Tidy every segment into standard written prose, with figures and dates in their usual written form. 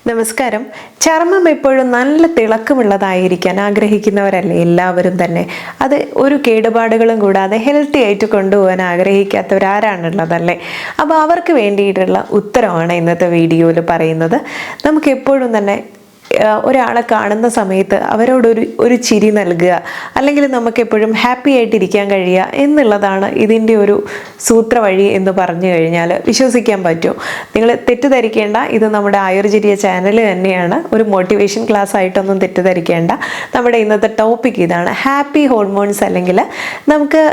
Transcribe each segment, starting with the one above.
നമസ്കാരം. ചർമ്മം എപ്പോഴും നല്ല തിളക്കമുള്ളതായിരിക്കാൻ ആഗ്രഹിക്കുന്നവരല്ലേ എല്ലാവരും തന്നെ. അത് ഒരു കേടുപാടുകളും കൂടാതെ ഹെൽത്തി ആയിട്ട് കൊണ്ടുപോകാൻ ആഗ്രഹിക്കാത്തവരാരാണുള്ളതല്ലേ? അപ്പോൾ അവർക്ക് വേണ്ടിയിട്ടുള്ള ഉത്തരമാണ് ഇന്നത്തെ വീഡിയോയിൽ പറയുന്നത്. നമുക്ക് എപ്പോഴും തന്നെ ഒരാളെ കാണുന്ന സമയത്ത് അവരോടൊരു ചിരി നൽകുക, അല്ലെങ്കിൽ നമുക്കെപ്പോഴും ഹാപ്പി ആയിട്ടിരിക്കാൻ കഴിയുക എന്നുള്ളതാണ് ഇതിൻ്റെ ഒരു സൂത്രവഴി എന്ന് പറഞ്ഞു കഴിഞ്ഞാൽ വിശ്വസിക്കാൻ പറ്റുമോ? നിങ്ങൾ തെറ്റിദ്ധരിക്കേണ്ട, ഇത് നമ്മുടെ ആയുർചര്യ ചാനൽ തന്നെയാണ്. ഒരു മോട്ടിവേഷൻ ക്ലാസ് ആയിട്ടൊന്നും തെറ്റിദ്ധരിക്കേണ്ട. നമ്മുടെ ഇന്നത്തെ ടോപ്പിക് ഇതാണ്. ഹാപ്പി ഹോർമോൺസ്, അല്ലെങ്കിൽ നമുക്ക്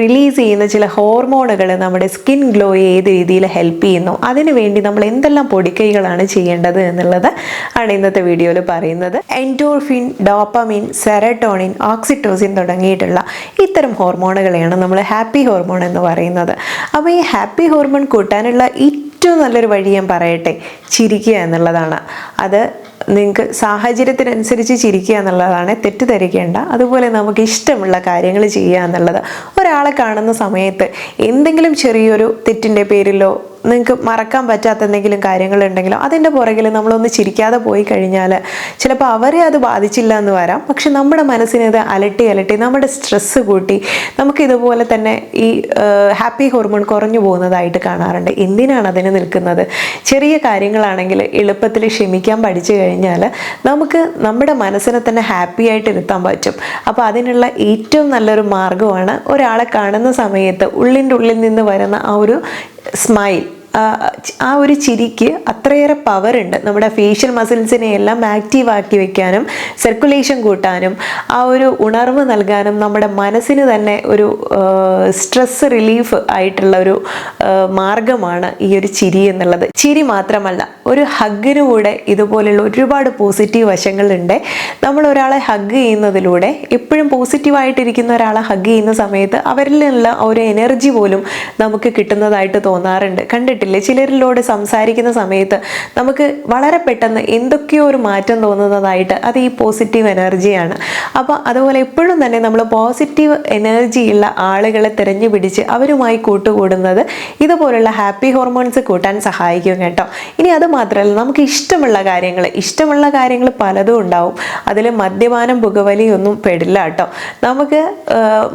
റിലീസ് ചെയ്യുന്ന ചില ഹോർമോണുകൾ നമ്മുടെ സ്കിൻ ഗ്ലോയെ ഏത് രീതിയിൽ ഹെൽപ്പ് ചെയ്യുന്നു, അതിനു വേണ്ടി നമ്മൾ എന്തെല്ലാം പൊടിക്കൈകളാണ് ചെയ്യേണ്ടത് എന്നുള്ളത് ആണ് ഇന്നത്തെ വീഡിയോയിൽ പറയുന്നത്. എൻഡോർഫിൻ, ഡോപ്പമിൻ, സെറട്ടോണിൻ, ഓക്സിറ്റോസിൻ തുടങ്ങിയിട്ടുള്ള ഇത്തരം ഹോർമോണുകളെയാണ് നമ്മൾ ഹാപ്പി ഹോർമോൺ എന്ന് പറയുന്നത്. അപ്പോൾ ഈ ഹാപ്പി ഹോർമോൺ കൂട്ടാനുള്ള ഏറ്റവും നല്ലൊരു വഴി ഞാൻ പറയട്ടെ, ചിരിക്കുക എന്നുള്ളതാണ്. അത് നിങ്ങൾക്ക് സാഹചര്യത്തിനനുസരിച്ച് ചിരിക്കുക എന്നുള്ളതാണ്, തെറ്റിദ്ധരിക്കേണ്ട. അതുപോലെ നമുക്ക് ഇഷ്ടമുള്ള കാര്യങ്ങൾ ചെയ്യുക എന്നുള്ളത്. ഒരാളെ കാണുന്ന സമയത്ത് എന്തെങ്കിലും ചെറിയൊരു തെറ്റിൻ്റെ പേരിലോ നിങ്ങൾക്ക് മറക്കാൻ പറ്റാത്ത എന്തെങ്കിലും കാര്യങ്ങളുണ്ടെങ്കിലോ അതിൻ്റെ പുറകിൽ നമ്മളൊന്ന് ചിരിക്കാതെ പോയി കഴിഞ്ഞാൽ ചിലപ്പോൾ അവരെ അത് ബാധിച്ചില്ല എന്ന് വരാം. പക്ഷെ നമ്മുടെ മനസ്സിനെ ഇത് അലട്ടി നമ്മുടെ സ്ട്രെസ്സ് കൂട്ടി നമുക്ക് ഇതുപോലെ തന്നെ ഈ ഹാപ്പി ഹോർമോൺ കുറഞ്ഞു പോകുന്നതായിട്ട് കാണാറുണ്ട്. എന്തിനാണ് അതിന് നിൽക്കുന്നത്? ചെറിയ കാര്യങ്ങളാണെങ്കിൽ എളുപ്പത്തിൽ ക്ഷമിക്കാൻ പഠിച്ചു കഴിഞ്ഞാൽ നമുക്ക് നമ്മുടെ മനസ്സിനെ തന്നെ ഹാപ്പി ആയിട്ട് ഇരുത്താൻ പറ്റും. അപ്പോൾ അതിനുള്ള ഏറ്റവും നല്ലൊരു മാർഗ്ഗമാണ് ഒരാളെ കാണുന്ന സമയത്ത് ഉള്ളിൻ്റെ ഉള്ളിൽ നിന്ന് വരുന്ന ആ ഒരു സ്മൈൽ, ആ ഒരു ചിരിക്ക് അത്രയേറെ പവറുണ്ട്. നമ്മുടെ ഫേഷ്യൽ മസിൽസിനെ എല്ലാം ആക്റ്റീവ് ആക്കി വെക്കാനും സർക്കുലേഷൻ കൂട്ടാനും ആ ഒരു ഉണർവ് നൽകാനും നമ്മുടെ മനസ്സിന് തന്നെ ഒരു സ്ട്രെസ് റിലീഫ് ആയിട്ടുള്ള ഒരു മാർഗമാണ് ഈ ഒരു ചിരി എന്നുള്ളത്. ചിരി മാത്രമല്ല, ഒരു ഹഗ്ഗിന് കൂടെ ഇതുപോലെയുള്ള ഒരുപാട് പോസിറ്റീവ് വശങ്ങളുണ്ട്. നമ്മൾ ഒരാളെ ഹഗ് ചെയ്യുന്നതിലൂടെ, എപ്പോഴും പോസിറ്റീവായിട്ടിരിക്കുന്ന ഒരാളെ ഹഗ് ചെയ്യുന്ന സമയത്ത് അവരിൽ നിന്നുള്ള ഒരു എനർജി പോലും നമുക്ക് കിട്ടുന്നതായിട്ട് തോന്നാറുണ്ട്. കണ്ടിട്ടില്ലേ? ചിലരിലൂടെ സംസാരിക്കുന്ന സമയത്ത് നമുക്ക് വളരെ പെട്ടെന്ന് എന്തൊക്കെയോ ഒരു മാറ്റം തോന്നുന്നതായിട്ട്. അത് ഈ പോസിറ്റീവ് എനർജിയാണ്. അപ്പോൾ അതുപോലെ എപ്പോഴും തന്നെ നമ്മൾ പോസിറ്റീവ് എനർജിയുള്ള ആളുകളെ തിരഞ്ഞു പിടിച്ച് അവരുമായി കൂട്ടുകൂടുന്നത് ഇതുപോലുള്ള ഹാപ്പി ഹോർമോൺസ് കൂട്ടാൻ സഹായിക്കും കേട്ടോ. ഇനി അത് മാത്രമല്ല, നമുക്ക് ഇഷ്ടമുള്ള കാര്യങ്ങൾ പലതും ഉണ്ടാവും. അതിൽ മദ്യപാനം, പുകവലി ഒന്നും പെടില്ല കേട്ടോ. നമുക്ക്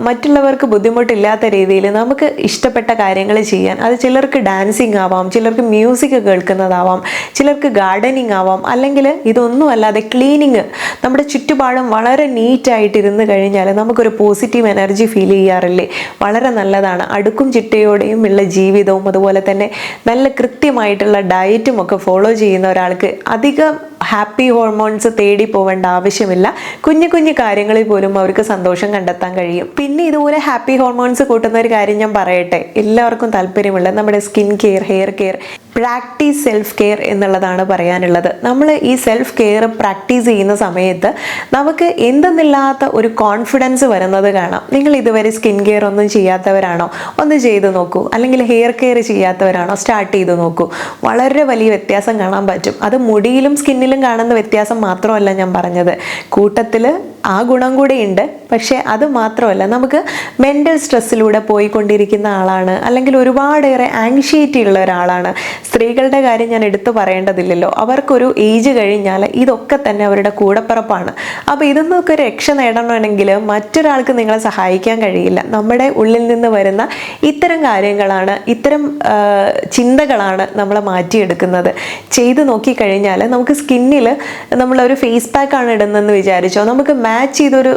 മറ്റുള്ളവർക്ക് ബുദ്ധിമുട്ടില്ലാത്ത രീതിയിൽ നമുക്ക് ഇഷ്ടപ്പെട്ട കാര്യങ്ങൾ ചെയ്യാൻ, അത് ചിലർക്ക് ഡാൻസിങ് ആവാം, ചിലർക്ക് മ്യൂസിക് കേൾക്കുന്നതാവാം, ചിലർക്ക് ഗാർഡനിങ് ആവാം, അല്ലെങ്കിൽ ഇതൊന്നും അല്ലാതെ ക്ലീനിങ്. നമ്മുടെ ചുറ്റുപാടും വളരെ നീറ്റായിട്ടിരുന്ന് കഴിഞ്ഞാൽ നമുക്കൊരു പോസിറ്റീവ് എനർജി ഫീൽ ചെയ്യാറില്ലേ? വളരെ നല്ലതാണ്. അടുക്കും ചിട്ടയോടെയും ഉള്ള ജീവിതവും അതുപോലെ തന്നെ നല്ല കൃത്യമായിട്ടുള്ള ഡയറ്റും ഒക്കെ ഫോളോ ചെയ്യുന്ന ഒരാൾക്ക് അധികം ഹാപ്പി ഹോർമോൺസ് തേടി പോവേണ്ട ആവശ്യമില്ല. കുഞ്ഞു കുഞ്ഞു കാര്യങ്ങളിൽ പോലും അവർക്ക് സന്തോഷം കണ്ടെത്താൻ കഴിയും. പിന്നെ ഇതുപോലെ ഹാപ്പി ഹോർമോൺസ് കൂട്ടുന്ന ഒരു കാര്യം ഞാൻ പറയട്ടെ, എല്ലാവർക്കും താല്പര്യമുള്ള നമ്മുടെ skin care, hair care, practice self care എന്നുള്ളതാണ് പറയാനുള്ളത്. നമ്മൾ ഈ സെൽഫ് കെയർ പ്രാക്ടീസ് ചെയ്യുന്ന സമയത്ത് നമുക്ക് എന്തെന്നില്ലാത്ത ഒരു കോൺഫിഡൻസ് വരുന്നത് കാണാം. നിങ്ങൾ ഇതുവരെ സ്കിൻ കെയർ ഒന്നും ചെയ്യാത്തവരാണോ? ഒന്ന് ചെയ്ത് നോക്കൂ. അല്ലെങ്കിൽ ഹെയർ കെയർ ചെയ്യാത്തവരാണോ? സ്റ്റാർട്ട് ചെയ്ത് നോക്കൂ. വളരെ വലിയ വ്യത്യാസം കാണാൻ പറ്റും. അത് മുടിയിലും സ്കിന്നിലും കാണുന്ന വ്യത്യാസം മാത്രമല്ല ഞാൻ പറഞ്ഞത്, കൂട്ടത്തിൽ ആ ഗുണം കൂടെ ഉണ്ട്. പക്ഷേ അത് മാത്രമല്ല, നമുക്ക് മെൻ്റൽ സ്ട്രെസ്സിലൂടെ പോയിക്കൊണ്ടിരിക്കുന്ന ആളാണ്, അല്ലെങ്കിൽ ഒരുപാടേറെ ആങ്ഷൈറ്റി ഉള്ള ഒരാളാണ്. സ്ത്രീകളുടെ കാര്യം ഞാൻ എടുത്തു പറയേണ്ടതില്ലല്ലോ. അവർക്കൊരു ഏജ് കഴിഞ്ഞാൽ ഇതൊക്കെ തന്നെ അവരുടെ കൂടപ്പിറപ്പാണ്. അപ്പോൾ ഇതൊന്നൊക്കെ രക്ഷ നേടണമെങ്കിൽ മറ്റൊരാൾക്ക് നിങ്ങളെ സഹായിക്കാൻ കഴിയില്ല. നമ്മുടെ ഉള്ളിൽ നിന്ന് വരുന്ന ഇത്തരം കാര്യങ്ങളാണ്, ഇത്തരം ചിന്തകളാണ് നമ്മളെ മാറ്റിയെടുക്കുന്നത്. ചെയ്ത് നോക്കിക്കഴിഞ്ഞാൽ നമുക്ക് സ്കിന്നിൽ നമ്മളൊരു ഫേസ് പാക്കാണ് ഇടുന്നതെന്ന് വിചാരിച്ചോ, നമുക്ക് മാച്ച് ചെയ്തൊരു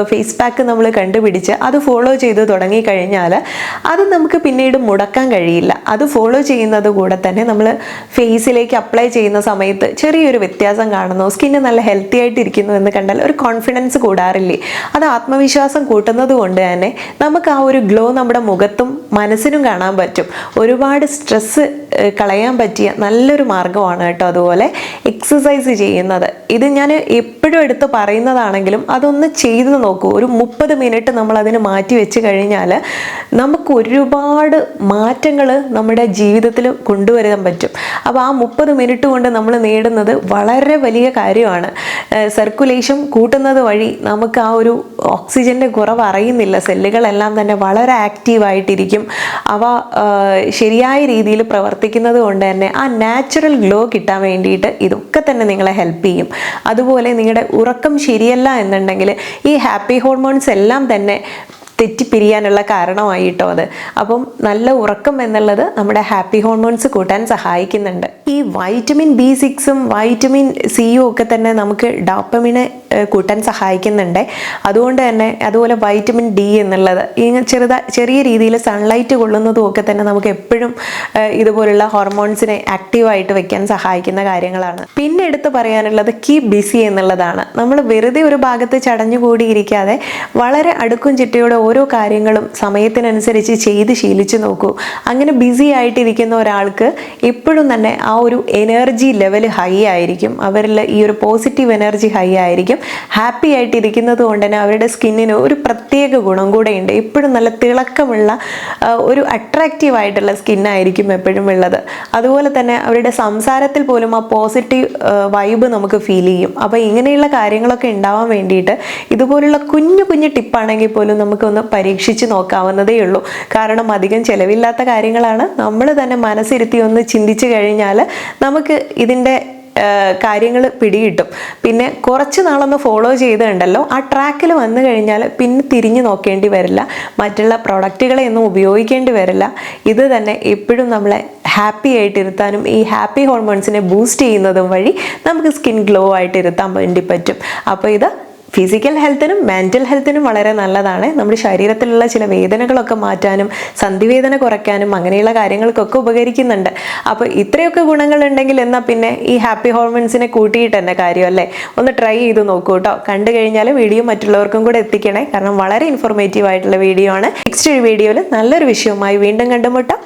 ഫേസ് പാക്ക് നമ്മൾ കണ്ടുപിടിച്ച് അത് ഫോളോ ചെയ്ത് തുടങ്ങിക്കഴിഞ്ഞാൽ അത് നമുക്ക് പിന്നീട് മുടക്കാൻ കഴിയില്ല. അത് ഫോളോ ചെയ്യുന്നത് കൂടെ തന്നെ നമ്മൾ ഫേസിലേക്ക് അപ്ലൈ ചെയ്യുന്ന സമയത്ത് ചെറിയൊരു വ്യത്യാസം കാണുന്നു, സ്കിന്ന് നല്ല ഹെൽത്തി ആയിട്ടിരിക്കുന്നു എന്ന് കണ്ടാൽ ഒരു കോൺഫിഡൻസ് കൂടാറില്ലേ? അത് ആത്മവിശ്വാസം കൂട്ടുന്നത് കൊണ്ട് തന്നെ നമുക്ക് ആ ഒരു ഗ്ലോ നമ്മുടെ മുഖത്തും മനസ്സിനും കാണാൻ പറ്റും. ഒരുപാട് സ്ട്രെസ്സ് കളയാൻ പറ്റിയ നല്ലൊരു മാർഗ്ഗമാണ് കേട്ടോ. അതുപോലെ എക്സസൈസ് ചെയ്യുന്നത്, ഇത് ഞാൻ എപ്പോഴും എടുത്ത് പറയുന്നതാണെങ്കിലും അതൊന്ന് ചെയ്ത് നോക്കൂ. ഒരു 30 മിനിറ്റ് നമ്മൾ അതിന് മാറ്റി വെച്ച് കഴിഞ്ഞാൽ നമുക്ക് ഒരുപാട് മാറ്റങ്ങൾ നമ്മുടെ ജീവിതത്തിൽ കൊണ്ടുവരാൻ പറ്റും. അപ്പോൾ ആ 30 മിനിറ്റ് കൊണ്ട് നമ്മൾ നേടുന്നത് വളരെ വലിയ കാര്യമാണ്. സർക്കുലേഷൻ കൂട്ടുന്നത് വഴി നമുക്ക് ആ ഒരു ഓക്സിജൻ്റെ കുറവ് അറിയുന്നില്ല. സെല്ലുകളെല്ലാം തന്നെ വളരെ ആക്റ്റീവായിട്ടിരിക്കും. അവ ശരിയായ രീതിയിൽ പ്രവർത്തിക്കുന്നത് കൊണ്ട് തന്നെ ആ നാച്ചുറൽ ഗ്ലോ കിട്ടാൻ വേണ്ടിയിട്ട് ഇതൊക്കെ തന്നെ നിങ്ങളെ ഹെൽപ്പ് ചെയ്യും. അതുപോലെ നിങ്ങളുടെ ഉറക്കം ശരിയല്ല എന്നുണ്ടെങ്കിൽ ഈ ഹാപ്പി ഹോർമോൺസ് എല്ലാം തന്നെ തെറ്റിപ്പിരിയാനുള്ള കാരണമായിട്ടോ അത്. അപ്പം നല്ല ഉറക്കം എന്നുള്ളത് നമ്മുടെ ഹാപ്പി ഹോർമോൺസ് കൂട്ടാൻ സഹായിക്കുന്നുണ്ട്. ഈ വൈറ്റമിൻ B6ഉം വൈറ്റമിൻ Cയും ഒക്കെ തന്നെ നമുക്ക് ഡോപ്പമിനെ കൂട്ടാൻ സഹായിക്കുന്നുണ്ട്. അതുകൊണ്ട് തന്നെ അതുപോലെ വൈറ്റമിൻ D എന്നുള്ളത് ഈ ചെറിയ രീതിയിൽ സൺലൈറ്റ് കൊള്ളുന്നതും ഒക്കെ തന്നെ നമുക്ക് എപ്പോഴും ഇതുപോലുള്ള ഹോർമോൺസിനെ ആക്റ്റീവായിട്ട് വെക്കാൻ സഹായിക്കുന്ന കാര്യങ്ങളാണ്. പിന്നെ എടുത്ത് പറയാനുള്ളത് കീപ് ബിസി എന്നുള്ളതാണ്. നമ്മൾ വെറുതെ ഒരു ഭാഗത്ത് ചടഞ്ഞുകൂടിയിരിക്കാതെ വളരെ അടുക്കും ചിട്ടയോടെ ഓരോ കാര്യങ്ങളും സമയത്തിനനുസരിച്ച് ചെയ്ത് ശീലിച്ചു നോക്കൂ. അങ്ങനെ ബിസി ആയിട്ടിരിക്കുന്ന ഒരാൾക്ക് എപ്പോഴും തന്നെ ആ ഒരു എനർജി ലെവൽ ഹൈ ആയിരിക്കും. അവരിൽ ഈ ഒരു പോസിറ്റീവ് എനർജി ഹൈ ആയിരിക്കും. ഹാപ്പി ആയിട്ടിരിക്കുന്നത് കൊണ്ട് തന്നെ അവരുടെ സ്കിന്നിന് ഒരു പ്രത്യേക ഗുണം കൂടെയുണ്ട്. എപ്പോഴും നല്ല തിളക്കമുള്ള ഒരു അട്രാക്റ്റീവ് ആയിട്ടുള്ള സ്കിന്നായിരിക്കും എപ്പോഴും ഉള്ളത്. അതുപോലെ തന്നെ അവരുടെ സംസാരത്തിൽ പോലും ആ പോസിറ്റീവ് വൈബ് നമുക്ക് ഫീൽ ചെയ്യും. അപ്പോൾ ഇങ്ങനെയുള്ള കാര്യങ്ങളൊക്കെ ഉണ്ടാവാൻ വേണ്ടിയിട്ട് ഇതുപോലുള്ള കുഞ്ഞു കുഞ്ഞു ടിപ്പാണെങ്കിൽ പോലും നമുക്കൊന്ന് പരീക്ഷിച്ച് നോക്കാവുന്നതേ ഉള്ളൂ. കാരണം അധികം ചിലവില്ലാത്ത കാര്യങ്ങളാണ്. നമ്മൾ തന്നെ മനസ്സിരുത്തി ഒന്ന് ചിന്തിച്ചു കഴിഞ്ഞാൽ നമുക്ക് ഇതിൻ്റെ കാര്യങ്ങൾ പിടികിട്ടും. പിന്നെ കുറച്ച് നാളൊന്ന് ഫോളോ ചെയ്തുണ്ടല്ലോ ആ ട്രാക്കിൽ വന്നു കഴിഞ്ഞാൽ പിന്നെ തിരിഞ്ഞു നോക്കേണ്ടി വരില്ല. മറ്റുള്ള പ്രൊഡക്റ്റുകളെ ഒന്നും ഉപയോഗിക്കേണ്ടി വരില്ല. ഇത് തന്നെ എപ്പോഴും നമ്മളെ ഹാപ്പി ആയിട്ടിരുത്താനും ഈ ഹാപ്പി ഹോർമോൺസിനെ ബൂസ്റ്റ് ചെയ്യുന്നതും വഴി നമുക്ക് സ്കിൻ ഗ്ലോ ആയിട്ട് ഇരുത്താൻ വേണ്ടി പറ്റും. അപ്പോൾ ഇത് ഫിസിക്കൽ ഹെൽത്തിനും മെൻ്റൽ ഹെൽത്തിനും വളരെ നല്ലതാണ്. നമ്മുടെ ശരീരത്തിലുള്ള ചില വേദനകളൊക്കെ മാറ്റാനും സന്ധിവേദന കുറയ്ക്കാനും അങ്ങനെയുള്ള കാര്യങ്ങൾക്കൊക്കെ ഉപകരിക്കുന്നുണ്ട്. അപ്പോൾ ഇത്രയൊക്കെ ഗുണങ്ങളുണ്ടെങ്കിൽ എന്നാൽ പിന്നെ ഈ ഹാപ്പി ഹോർമോൺസിനെ കൂട്ടിയിട്ട് തന്നെ കാര്യമല്ലേ. ഒന്ന് ട്രൈ ചെയ്ത് നോക്കൂ കേട്ടോ. കണ്ടു കഴിഞ്ഞാൽ വീഡിയോ മറ്റുള്ളവർക്കും കൂടെ എത്തിക്കണേ. കാരണം വളരെ ഇൻഫോർമേറ്റീവ് ആയിട്ടുള്ള വീഡിയോ ആണ്. നെക്സ്റ്റ് ഒരു വീഡിയോയിൽ നല്ലൊരു വിഷയവുമായി വീണ്ടും കണ്ടുമുട്ടാം.